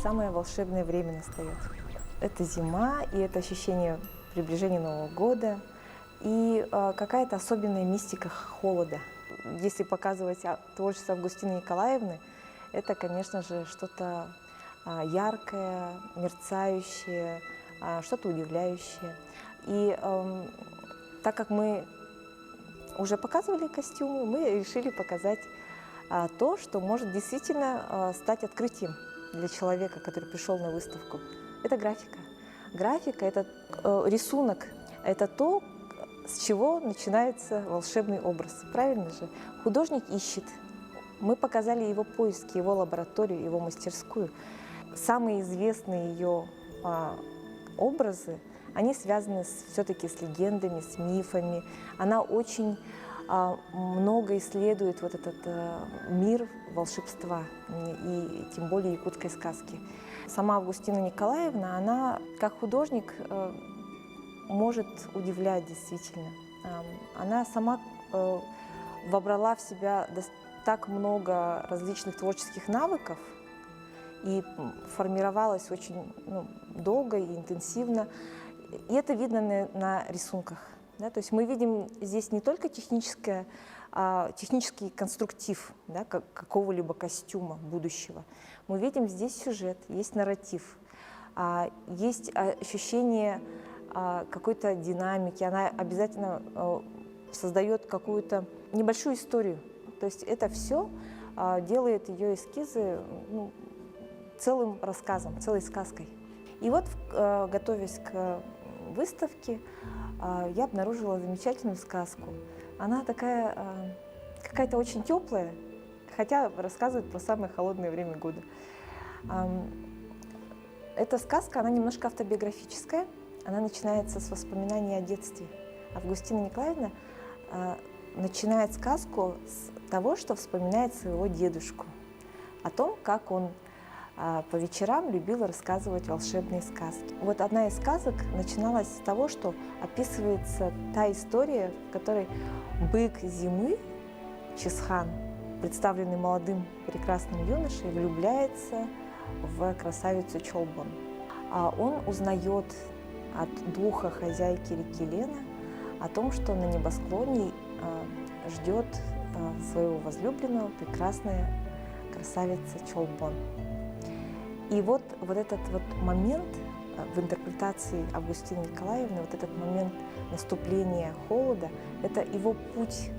самое волшебное время настает. Это зима, и это ощущение приближения Нового года, и какая-то особенная мистика холода. Если показывать творчество Августины Николаевны, это, конечно же, что-то яркое, мерцающее, что-то удивляющее. И так как мы уже показывали костюмы, мы решили показать то, что может действительно стать открытием для человека, который пришел на выставку. Это графика. Графика – это рисунок, это то, с чего начинается волшебный образ. Правильно же? Художник ищет. Мы показали его поиски, его лабораторию, его мастерскую. Самые известные ее образы, они связаны все-таки с легендами, с мифами. Она очень много исследует вот этот мир волшебства, и тем более якутской сказки. Сама Августина Николаевна, она как художник может удивлять действительно. Она сама вобрала в себя так много различных творческих навыков и формировалась очень долго и интенсивно. И это видно на рисунках. Да? То есть мы видим здесь не только технический конструктив, да, какого-либо костюма будущего. Мы видим здесь сюжет, есть нарратив, есть ощущение какой-то динамики. Она обязательно создает какую-то небольшую историю. То есть это все делает ее эскизы целым рассказом, целой сказкой. И вот, готовясь к выставке, я обнаружила замечательную сказку. Она такая какая-то очень теплая, хотя рассказывает про самое холодное время года. Эта сказка, она немножко автобиографическая. Она начинается с воспоминаний о детстве. Августина Николаевна начинает сказку с того, что вспоминает своего дедушку, о том, как он по вечерам любил рассказывать волшебные сказки. Вот одна из сказок начиналась с того, что описывается та история, в которой бык зимы, Чисхан, представленный молодым прекрасным юношей, влюбляется в красавицу Чолбон. Он узнает от духа хозяйки реки Лена о том, что на небосклоне ждет своего возлюбленного прекрасная красавица Чолбон. И вот этот момент в интерпретации Августины Николаевны, вот этот момент наступления холода, это его путь,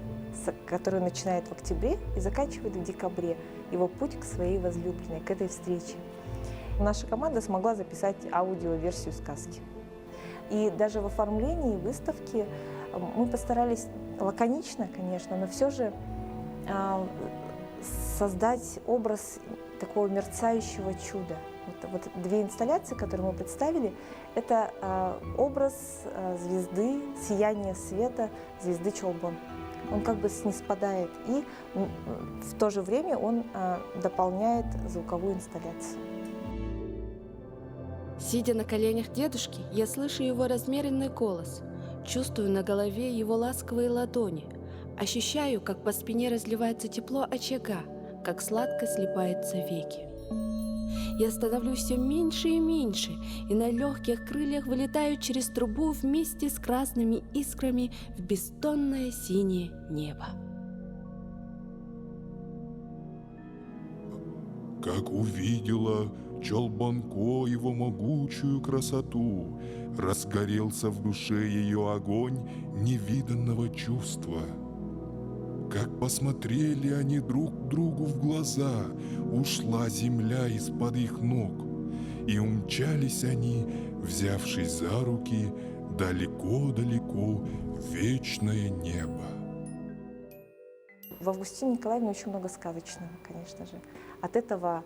который начинает в октябре и заканчивает в декабре, его путь к своей возлюбленной, к этой встрече. Наша команда смогла записать аудиоверсию сказки. И даже в оформлении выставки мы постарались лаконично, конечно, но все же создать образ такого мерцающего чуда. Вот две инсталляции, которые мы представили, это образ звезды, сияние света звезды Чолбон. Он как бы снеспадает, и в то же время он дополняет звуковую инсталляцию. Сидя на коленях дедушки, я слышу его размеренный голос, чувствую на голове его ласковые ладони, ощущаю, как по спине разливается тепло очага, как сладко слипаются веки. Я становлюсь все меньше и меньше, и на легких крыльях вылетаю через трубу вместе с красными искрами в бестонное синее небо. Как увидела Чолбонко его могучую красоту, разгорелся в душе ее огонь невиданного чувства. Как посмотрели они друг другу в глаза, ушла земля из-под их ног, и умчались они, взявшись за руки, далеко-далеко в вечное небо. В Августине Николаевне очень много сказочного, конечно же. От этого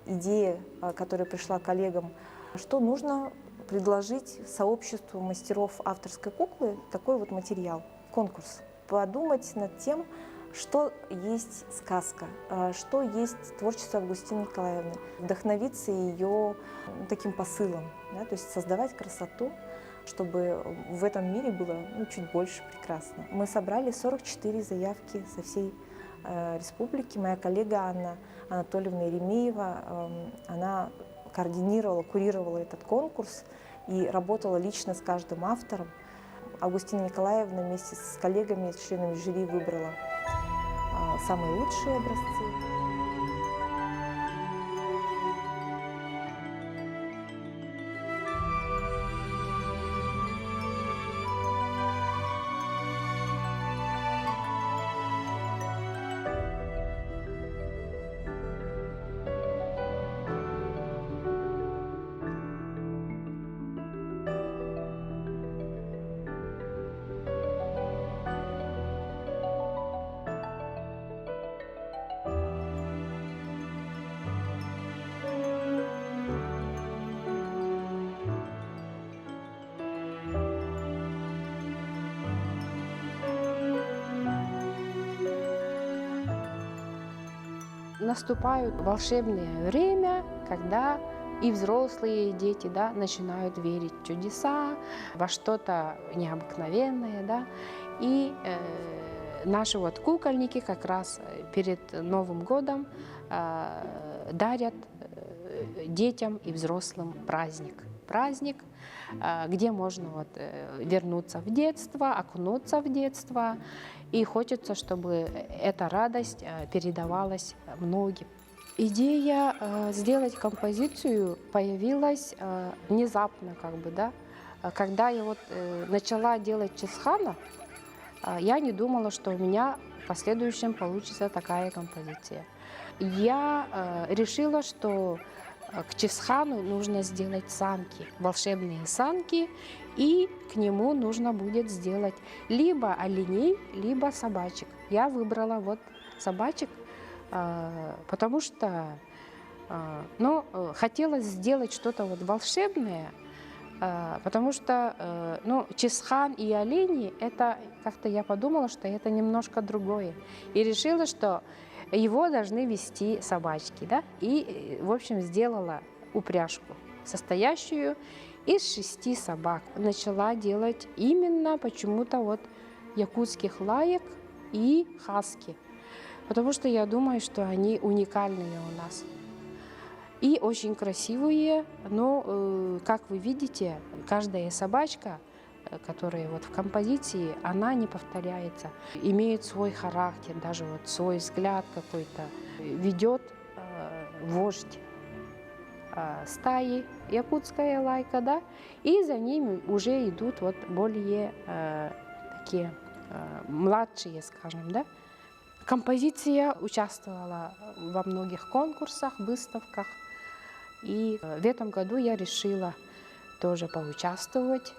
идея, которая пришла коллегам, что нужно предложить сообществу мастеров авторской куклы такой вот материал, конкурс. Подумать над тем, что есть сказка, что есть творчество Августины Николаевны, вдохновиться ее таким посылом, да, то есть создавать красоту, чтобы в этом мире было чуть больше прекрасно. Мы собрали 44 заявки со всей республики. Моя коллега Анна Анатольевна Еремеева, она координировала, курировала этот конкурс и работала лично с каждым автором. Августина Николаевна вместе с коллегами, членами жюри выбрала самые лучшие образцы. Наступает волшебное время, когда и взрослые, и дети, да, начинают верить в чудеса, во что-то необыкновенное, да, и наши вот кукольники как раз перед Новым годом дарят детям и взрослым праздник, где можно вот вернуться в детство, окунуться в детство. И хочется, чтобы эта радость передавалась многим. Идея сделать композицию появилась внезапно, как бы, да. Когда я вот начала делать Чингисхана, я не думала, что у меня в последующем получится такая композиция. Я решила, что к Чингисхану нужно сделать санки, волшебные санки, и к нему нужно будет сделать либо оленей, либо собачек. Я выбрала вот собачек, потому что хотелось сделать что-то вот волшебное, потому что Чингисхан и олени, это как-то я подумала, что это немножко другое. И решила, что его должны вести собачки, да? И, в общем, сделала упряжку, состоящую из 6 собак. Начала делать именно почему-то вот якутских лаек и хаски, потому что я думаю, что они уникальные у нас. И очень красивые, но, как вы видите, каждая собачка, которая вот в композиции, она не повторяется, имеет свой характер, даже вот свой взгляд какой-то, ведет вождь стаи, якутская лайка, да, и за ними уже идут вот более такие младшие, скажем, да. Композиция участвовала во многих конкурсах, выставках, и в этом году я решила тоже поучаствовать.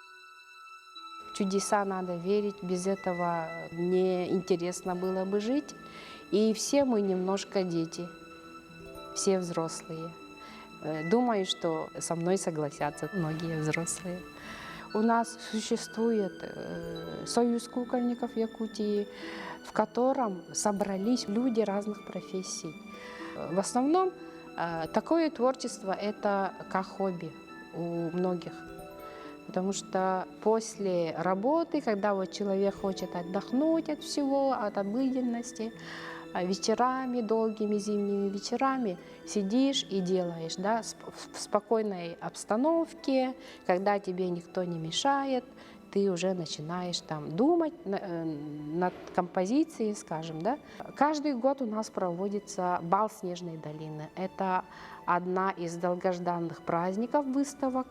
В чудеса надо верить, без этого неинтересно было бы жить. И все мы немножко дети, все взрослые. Думаю, что со мной согласятся многие взрослые. У нас существует союз кукольников Якутии, в котором собрались люди разных профессий. В основном такое творчество – это как хобби у многих. Потому что после работы, когда вот человек хочет отдохнуть от всего, от обыденности, вечерами, долгими зимними вечерами сидишь и делаешь, да, в спокойной обстановке, когда тебе никто не мешает, ты уже начинаешь там думать над композицией, скажем, да. Каждый год у нас проводится бал Снежной долины. Это одна из долгожданных праздников, выставок,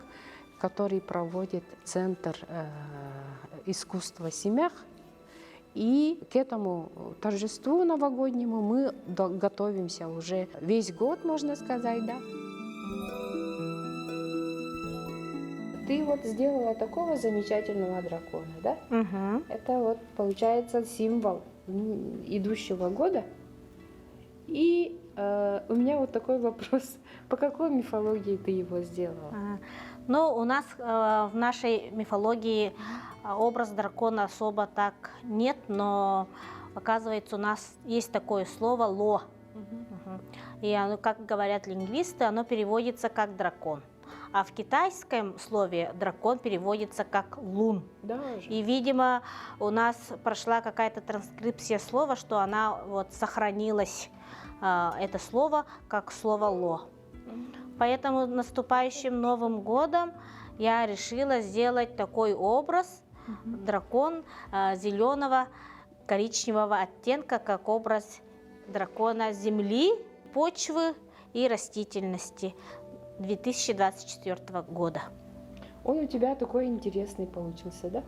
который проводит Центр искусства Семях. И к этому торжеству новогоднему мы готовимся уже весь год, можно сказать, да. Ты вот сделала такого замечательного дракона, да? Угу. Это вот получается символ идущего года. И у меня вот такой вопрос: по какой мифологии ты его сделала? Ну, у нас в нашей мифологии образ дракона особо так нет, но оказывается у нас есть такое слово «ло». И оно, как говорят лингвисты, оно переводится как дракон. А в китайском слове дракон переводится как лун. Даже. И, видимо, у нас прошла какая-то транскрипция слова, что она вот сохранилась, это слово, как слово «ло». Поэтому наступающим Новым годом я решила сделать такой образ, дракон зеленого коричневого оттенка, как образ дракона земли, почвы и растительности 2024 года. Он у тебя такой интересный получился, да?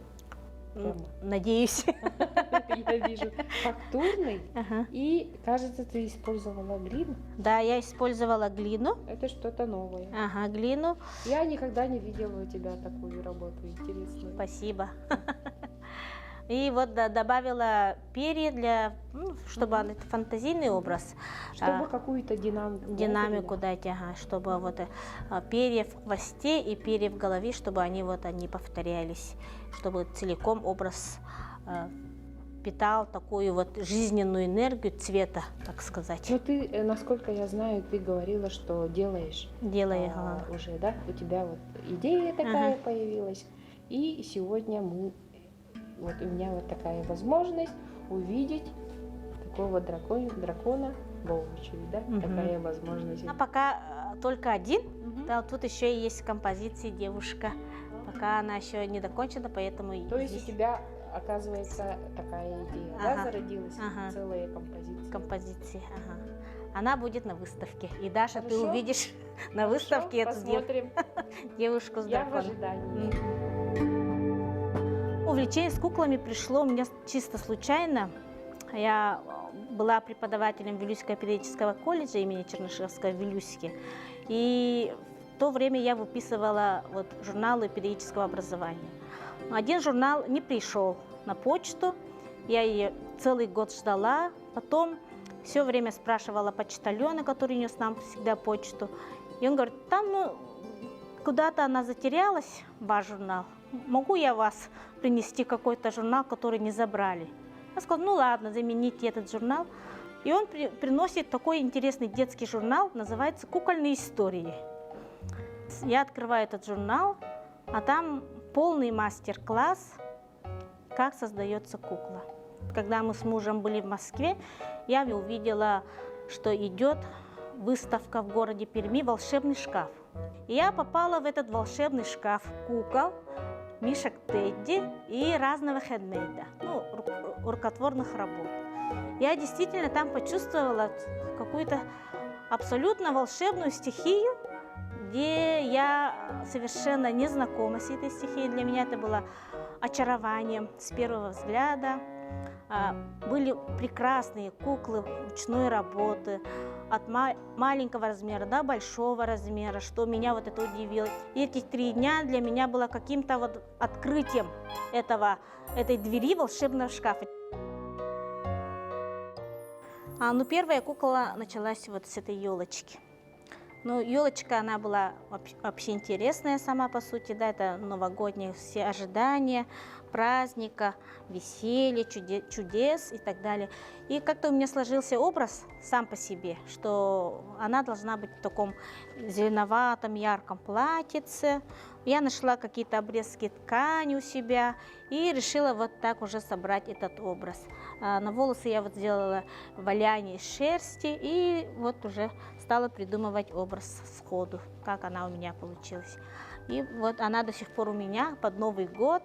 Прямо. Надеюсь. Я вижу. Фактурный. Ага. И, кажется, ты использовала глину. Да, я использовала глину. Это что-то новое. Ага, глину. Я никогда не видела у тебя такую работу интересную. Спасибо. И вот добавила перья для, чтобы это фантазийный образ. Чтобы какую-то динамику. Динамику дать, ага, чтобы вот перья в хвосте и перья в голове, чтобы они вот они повторялись, чтобы целиком образ питал такую вот жизненную энергию цвета, так сказать. Но ты, насколько я знаю, ты говорила, что делаешь. Делая уже, да? У тебя вот идея такая появилась. И сегодня вот у меня вот такая возможность увидеть такого дракона воочию, да? Такая возможность. А пока только один. Да, тут еще есть композиции девушка. Пока она еще не докончена, поэтому... То есть у тебя, оказывается, такая идея, да, зародилась? Целая композиция. Композиции, Она будет на выставке. И, Даша, ты Хорошо. увидишь на выставке эту посмотрим. девушку с Я в драконом. ожидании. Увлечение с куклами пришло у меня чисто случайно. Я была преподавателем Вилюйского педагогического колледжа имени Чернышевского в Вилюйске. И в то время я выписывала вот журналы педагогического образования. Один журнал не пришел на почту, я ее целый год ждала. Потом все время спрашивала почтальона, который нес нам всегда почту. И он говорит, там куда-то она затерялась, ваш журнал. Могу я вас принести какой-то журнал, который не забрали? Я сказала, ну ладно, замените этот журнал. И он приносит такой интересный детский журнал, называется «Кукольные истории». Я открываю этот журнал, а там полный мастер-класс, как создается кукла. Когда мы с мужем были в Москве, я увидела, что идет выставка в городе Перми «Волшебный шкаф». И я попала в этот волшебный шкаф кукол, мишек Тедди и разного хендмейда, рукотворных работ. Я действительно там почувствовала какую-то абсолютно волшебную стихию, где я совершенно не знакома с этой стихией. Для меня это было очарованием с первого взгляда. Были прекрасные куклы ручной работы, от маленького размера до большого размера, что меня вот это удивило. И эти 3 дня для меня было каким-то вот открытием этой двери волшебного шкафа. Первая кукла началась вот с этой елочки. Елочка, она была вообще интересная сама по сути, да, это новогодние все ожидания, праздника, веселья, чудес и так далее. И как-то у меня сложился образ сам по себе, что она должна быть в таком зеленоватом, ярком платьице. Я нашла какие-то обрезки ткани у себя и решила вот так уже собрать этот образ. На волосы я вот сделала валяние из шерсти и вот уже стала придумывать образ сходу, как она у меня получилась. И вот она до сих пор у меня под Новый год.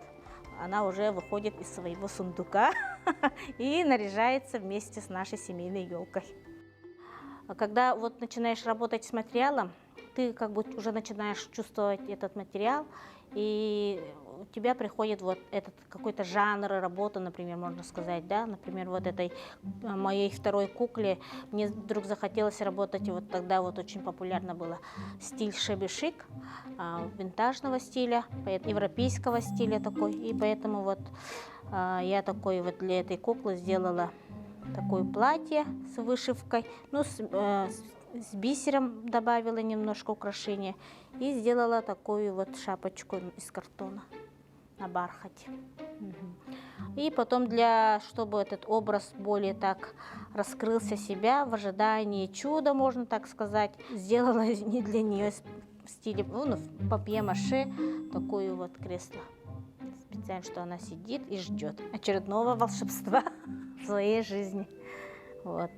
Она уже выходит из своего сундука и наряжается вместе с нашей семейной елкой. Когда вот начинаешь работать с материалом, ты как бы уже начинаешь чувствовать этот материал, и у тебя приходит вот этот какой-то жанр работы, например, можно сказать, да, например, вот этой моей второй кукле мне вдруг захотелось работать, вот тогда вот очень популярно было стиль шеби-шик, винтажного стиля, европейского стиля такой, и поэтому вот я такой вот для этой куклы сделала такое платье с вышивкой, с бисером добавила немножко украшения и сделала такую вот шапочку из картона на бархате. И потом, чтобы этот образ более так раскрылся себя в ожидании чуда, можно так сказать, сделала не для нее в стиле папье-маше такое вот кресло. Специально, что она сидит и ждет очередного волшебства в своей жизни. Вот.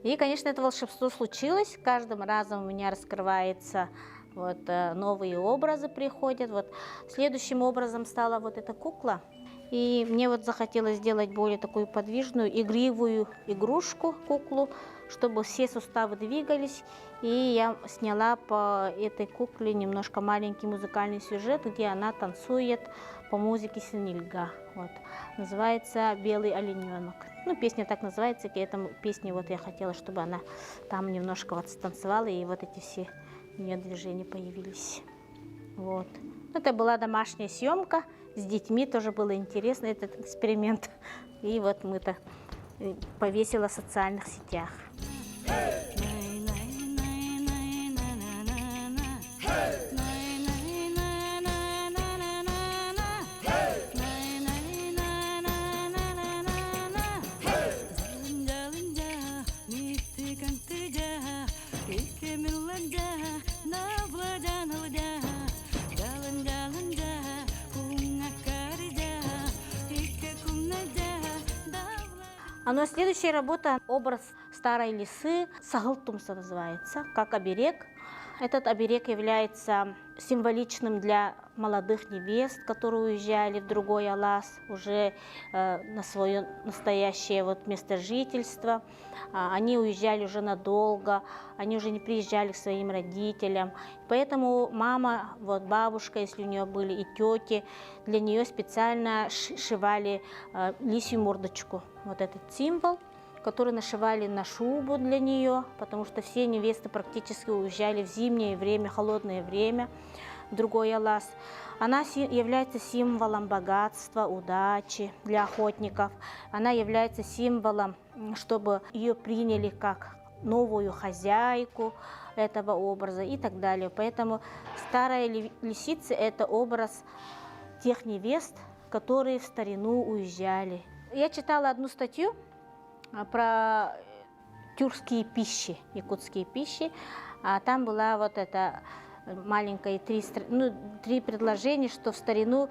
И, конечно, это волшебство случилось. Каждым разом у меня раскрывается, вот, новые образы приходят. Вот следующим образом стала вот эта кукла. И мне вот захотелось сделать более такую подвижную, игривую игрушку, куклу, чтобы все суставы двигались. И я сняла по этой кукле немножко маленький музыкальный сюжет, где она танцует по музыке Синильга. Вот. Называется «Белый олененок». Ну, песня так называется, к этому песне вот я хотела, чтобы она там немножко вот станцевала, и вот эти все у нее движения появились. Вот. Это была домашняя съемка, с детьми тоже было интересно этот эксперимент. И вот мы-то повесила в социальных сетях. Ну а следующая работа – образ старой лисы, сагылтумса называется, как оберег. Этот оберег является символичным для молодых невест, которые уезжали в другой Алас, уже на свое настоящее вот место жительства. Они уезжали уже надолго, они уже не приезжали к своим родителям. Поэтому мама, вот бабушка, если у нее были, и тети, для нее специально сшивали лисью мордочку. Вот этот символ, который нашивали на шубу для нее, потому что все невесты практически уезжали в зимнее время, холодное время в другой Алас. Она является символом богатства, удачи для охотников. Она является символом, чтобы ее приняли как новую хозяйку этого образа и так далее. Поэтому старая лисица – это образ тех невест, которые в старину уезжали. Я читала одну статью про тюркские пищи, якутские пищи. Там была вот эта маленькая три предложения, что в старину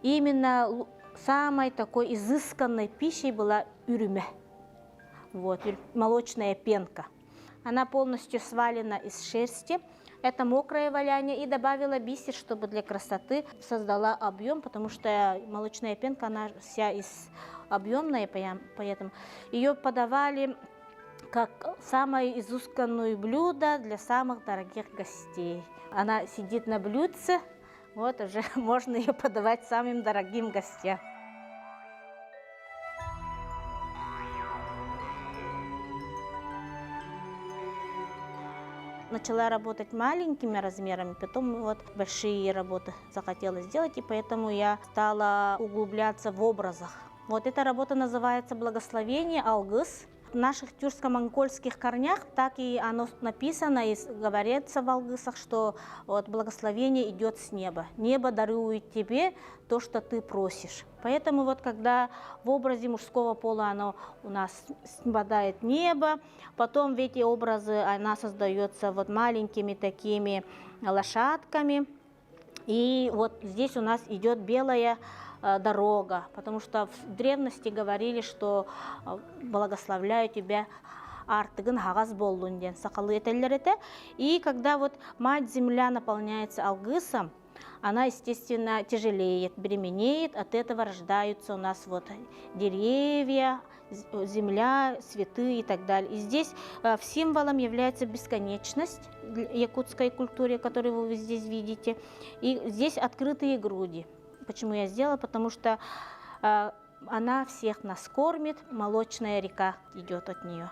именно самой такой изысканной пищей была юрюме, вот, молочная пенка. Она полностью свалена из шерсти. Это мокрое валяние, и добавила бисер, чтобы для красоты создала объем, потому что молочная пенка, она вся объемная, поэтому ее подавали как самое изысканное блюдо для самых дорогих гостей. Она сидит на блюдце, вот уже можно ее подавать самым дорогим гостям. Начала работать маленькими размерами, потом вот большие работы захотела сделать, и поэтому я стала углубляться в образах. Вот эта работа называется «Благословение Алгыс». В наших тюркско-монгольских корнях так и оно написано, и говорится в алгысах, что вот благословение идет с неба. Небо дарует тебе то, что ты просишь. Поэтому вот когда в образе мужского пола оно у нас попадает небо, потом в эти образы она создается вот маленькими такими лошадками. И вот здесь у нас идет белая дорога, потому что в древности говорили, что благословляю тебя артыгын хагаз болдун ден сакалы этелер это. И когда вот мать земля наполняется алгысом, она, естественно, тяжелеет, бременеет, от этого рождаются у нас вот деревья, земля, цветы и так далее. И здесь символом является бесконечность якутской культуры, которую вы здесь видите. И здесь открытые груди. Почему я сделала? Потому что она всех нас кормит, молочная река идет от нее.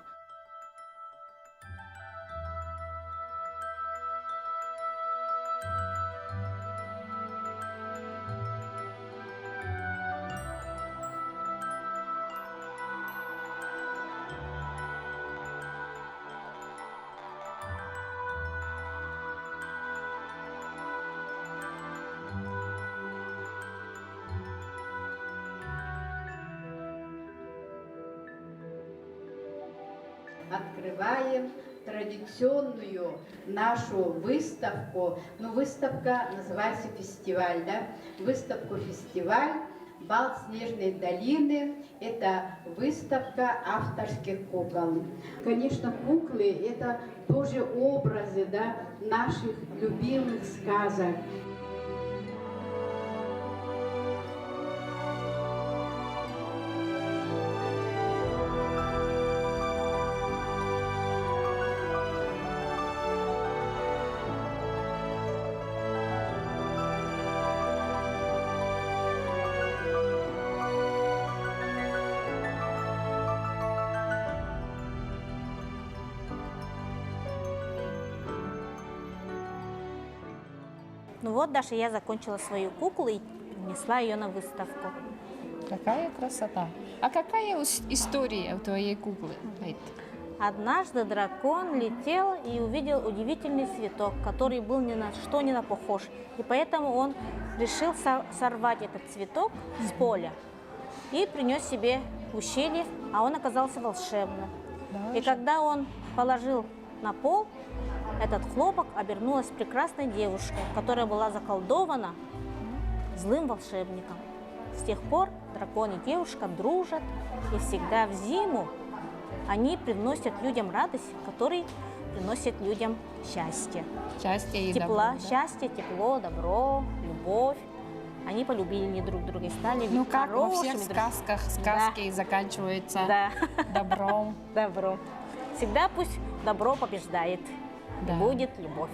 Открываем традиционную нашу выставку. Ну, выставка называется фестиваль, да? Выставку-фестиваль «Бал снежной долины» – это выставка авторских кукол. Конечно, куклы – это тоже образы, да, наших любимых сказок. Ну вот, Даша, я закончила свою куклу и принесла ее на выставку. Какая красота. А какая история у твоей куклы? Однажды дракон летел и увидел удивительный цветок, который был ни на что не похож. И поэтому он решил сорвать этот цветок с поля и принес себе в ущелье, а он оказался волшебным. И когда он положил на пол, этот хлопок обернулась прекрасной девушкой, которая была заколдована злым волшебником. С тех пор дракон и девушка дружат, и всегда в зиму они приносят людям радость, которые приносят людям счастье. Счастье и Тепла, добро, да? счастье, тепло, добро, любовь. Они полюбили друг друга и стали Ну как во хорошими всех сказках, сказки заканчиваются Да. добром. Добро. Всегда пусть добро побеждает. Да. И будет любовь.